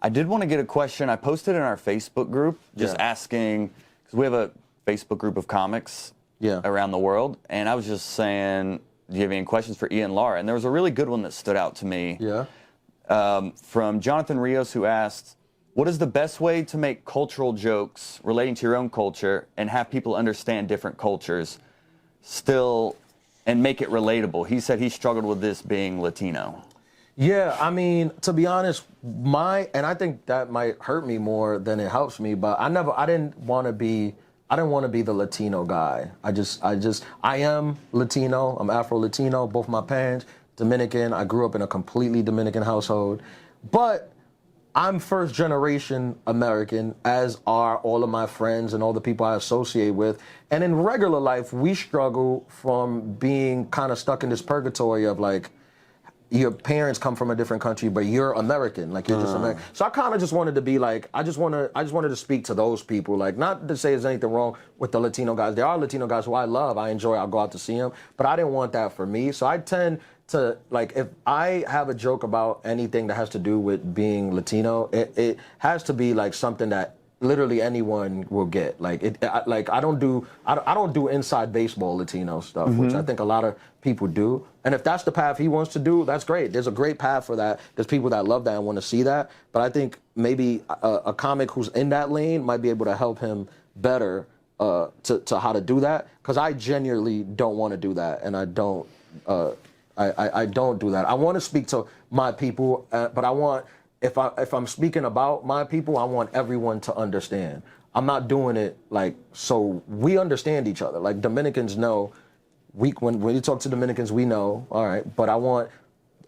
I did want to get a question. I posted in our Facebook group just asking, because we have a Facebook group of comics around the world, and I was just saying, do you have any questions for Ian and Lara? And there was a really good one that stood out to me from Jonathan Rios, who asked, what is the best way to make cultural jokes relating to your own culture and have people understand different cultures still and make it relatable? He said he struggled with this being Latino. Yeah, I mean, to be honest, and I think that might hurt me more than it helps me, but I didn't want to be the Latino guy. I am Latino, I'm Afro Latino, both my parents, Dominican. I grew up in a completely Dominican household, but I'm first generation American, as are all of my friends and all the people I associate with. And in regular life, we struggle from being kind of stuck in this purgatory of like, your parents come from a different country, but you're American, like you're just American. So I kind of just wanted to be like, I just wanted to speak to those people, like not to say there's anything wrong with the Latino guys. There are Latino guys who I love, I enjoy, I'll go out to see them, but I didn't want that for me. So I tend to, like, if I have a joke about anything that has to do with being Latino, it has to be like something that literally anyone will get. Like I don't do inside baseball Latino stuff, which I think a lot of people do. And if that's the path he wants to do, that's great. There's a great path for that. There's people that love that and want to see that. But I think maybe a comic who's in that lane might be able to help him better to how to do that. Because I genuinely don't want to do that, and I don't do that. I want to speak to my people, but I want. If I'm speaking about my people, I want everyone to understand. I'm not doing it like so we understand each other. Like Dominicans know, when you talk to Dominicans, we know, all right. But I want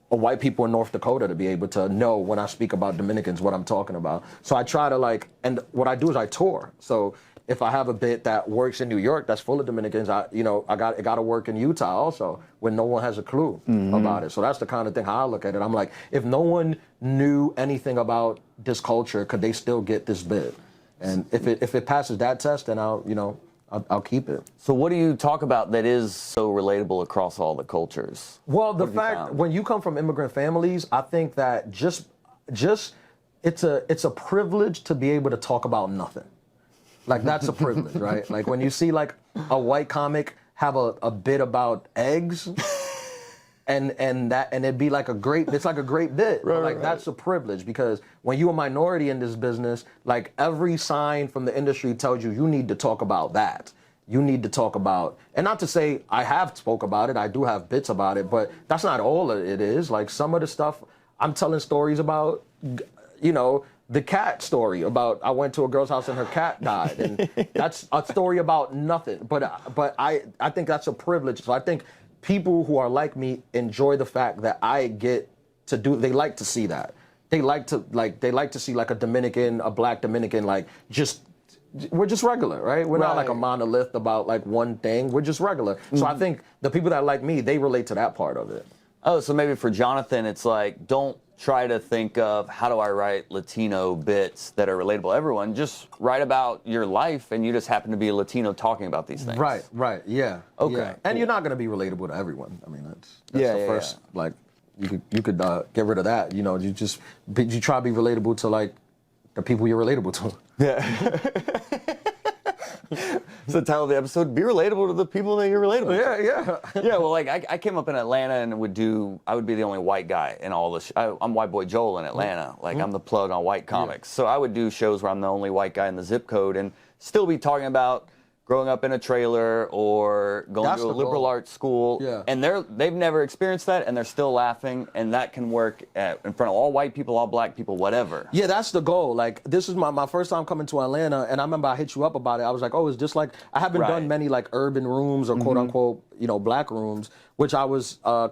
white people in North Dakota to be able to know when I speak about Dominicans what I'm talking about. So I try to like, and what I do is I tour. So if I have a bit that works in New York that's full of Dominicans, it got to work in Utah also, when no one has a clue about it. So that's the kind of thing how I look at it. I'm like, if no one knew anything about this culture, could they still get this bit? And if it passes that test, then I'll keep it. So what do you talk about that is so relatable across all the cultures? Well, the fact when you come from immigrant families, I think that just it's a privilege to be able to talk about nothing. Like that's a privilege, right? Like when you see like a white comic have a bit about eggs, and it'd be like it's like a great bit. Right. That's a privilege, because when you're a minority in this business, like every sign from the industry tells you need to talk about that. You need to talk about, and not to say I have spoke about it, I do have bits about it, but that's not all it is. Like some of the stuff I'm telling stories about, the cat story about I went to a girl's house and her cat died, and that's a story about nothing. But I think that's a privilege. So I think people who are like me enjoy the fact that I get to do. They like to see that. They like to see like a Dominican, a black Dominican, like we're just regular, right? We're not like a monolith about like one thing. We're just regular. So I think the people that like me, they relate to that part of it. Oh, so maybe for Jonathan, it's like, don't try to think of how do I write Latino bits that are relatable to everyone. Just write about your life, and you just happen to be a Latino talking about these things. Right, yeah. Okay. Yeah. And you're not going to be relatable to everyone. I mean, that's the first, like, you could get rid of that. You try to be relatable to, like, the people you're relatable to. Yeah. So the title of the episode, be relatable to the people that you're relatable to. Yeah, well, like, I came up in Atlanta and I would be the only white guy in all this. I'm White Boy Joel in Atlanta. Like, I'm the plug on white comics. So I would do shows where I'm the only white guy in the zip code and still be talking about growing up in a trailer or going to a liberal arts school. Yeah. And they've never experienced that, and they're still laughing, and that can work in front of all white people, all black people, whatever. Yeah, that's the goal. Like, this is my first time coming to Atlanta, and I remember I hit you up about it. I was like, oh, it's just like, I haven't done many like urban rooms or quote unquote, black rooms, which I was I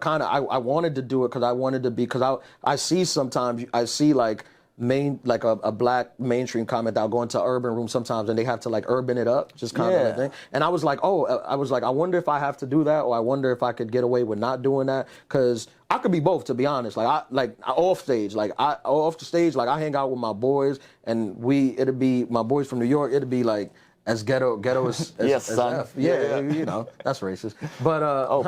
wanted to do it because I wanted to be, because I see sometimes, I see like, a black mainstream comic that'll go into urban room sometimes and they have to like urban it up, just kind of like thing. And I was like, I wonder if I have to do that, or I wonder if I could get away with not doing that, because I could be both, to be honest. Off stage, I hang out with my boys, and it'd be my boys from New York. It'd be like as ghetto as yes, son. F. Yeah, that's racist. But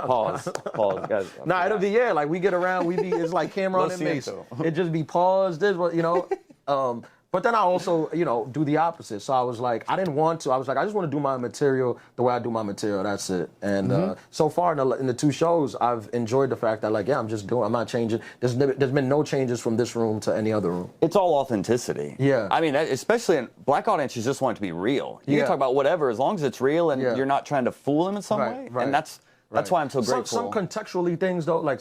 pause, guys. Nah, it'll be like we get around, it's like Cameron and Mace. It just be pause. This, But then I also, do the opposite. So I was like, I didn't want to. I was like, I just want to do my material the way I do my material. That's it. And so far in the 2 shows, I've enjoyed the fact that, like, yeah, I'm not changing. There's been no changes from this room to any other room. It's all authenticity. Yeah. I mean, especially in black audiences just want it to be real. You can talk about whatever as long as it's real and you're not trying to fool them in some way. Right. And that's why I'm so grateful. Some contextually things though, like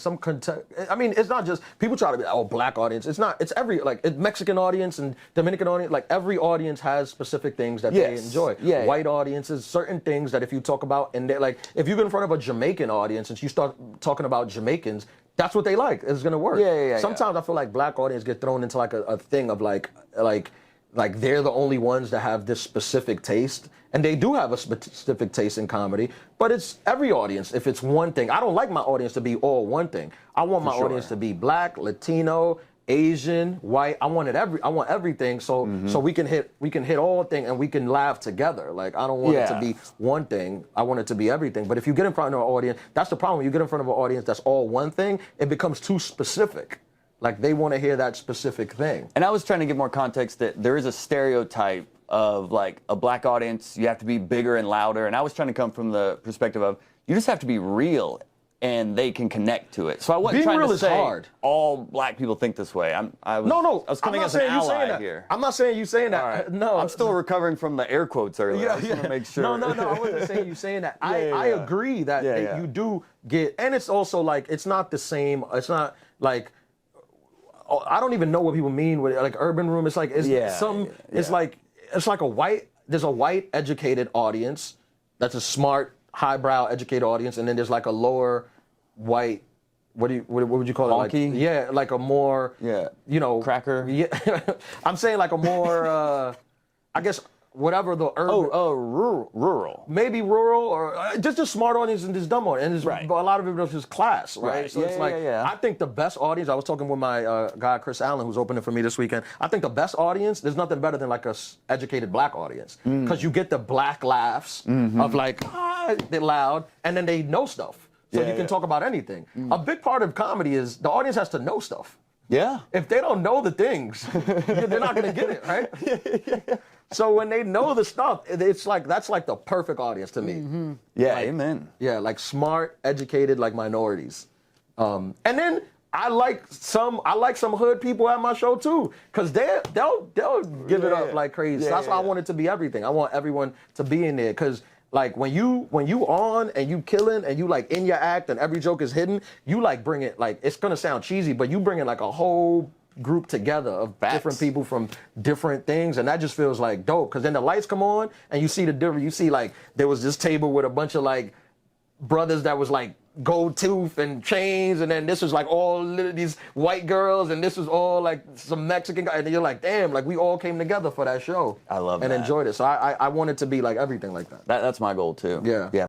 I mean, it's not just people try to be black audience. It's not. It's every Mexican audience and Dominican audience. Like every audience has specific things that they enjoy. Yeah, White audiences, certain things that if you talk about and they like if you get in front of a Jamaican audience and you start talking about Jamaicans, that's what they like. It's gonna work. Sometimes I feel like black audience get thrown into like a thing of like they're the only ones that have this specific taste. And they do have a specific taste in comedy, but it's every audience. If it's one thing, I don't like my audience to be all one thing. I want my audience to be black, Latino, Asian, white. I want everything. So we can hit all things and we can laugh together. Like I don't want it to be one thing. I want it to be everything. But if you get in front of an audience, that's the problem. When you get in front of an audience that's all one thing, it becomes too specific. Like they want to hear that specific thing. And I was trying to give more context that there is a stereotype of like a black audience, you have to be bigger and louder. And I was trying to come from the perspective of you just have to be real and they can connect to it. So I wasn't trying to say hard. All black people think this way. I was coming as an ally here. I'm not saying you saying that. Right. No. I'm still recovering from the air quotes earlier. I just want to make sure. No. I wasn't saying you saying that. I agree that you do get, and it's also like, it's not the same. It's not like, I don't even know what people mean with like urban room. It's like, it's like, it's like there's a white educated audience that's a smart, highbrow educated audience, and then there's like a lower white, what would you call it? Like, like a more, cracker. Yeah, I'm saying like a more, I guess, whatever the urban. Rural. Maybe rural or just a smart audience and just dumb audience. But a lot of it is just class, right? So it's like, I think the best audience, I was talking with my guy, Chris Allen, who's opening for me this weekend. I think the best audience, there's nothing better than like a educated black audience. Because you get the black laughs of like, they're loud, and then they know stuff. So you can talk about anything. A big part of comedy is the audience has to know stuff. Yeah. If they don't know the things, they're not going to get it, right? So when they know the stuff, it's like that's like the perfect audience to me. Yeah, like, amen. Yeah, like smart, educated, like minorities. And then I like some hood people at my show too, because they'll give it up like crazy. So that's why I want it to be everything. I want everyone to be in there, because like when you on and you killing and you like in your act and every joke is hidden, you like bring it, like it's gonna sound cheesy, but you bring in like a whole group together of different people from different things, and that just feels like dope, because then the lights come on and you see the difference. You see like there was this table with a bunch of like brothers that was like gold tooth and chains, and then this was like all these white girls, and this was all like some Mexican guy, and you're like, damn, like we all came together for that show. I love and that. Enjoyed it. So I want it to be like everything like that. That's my goal too. Yeah.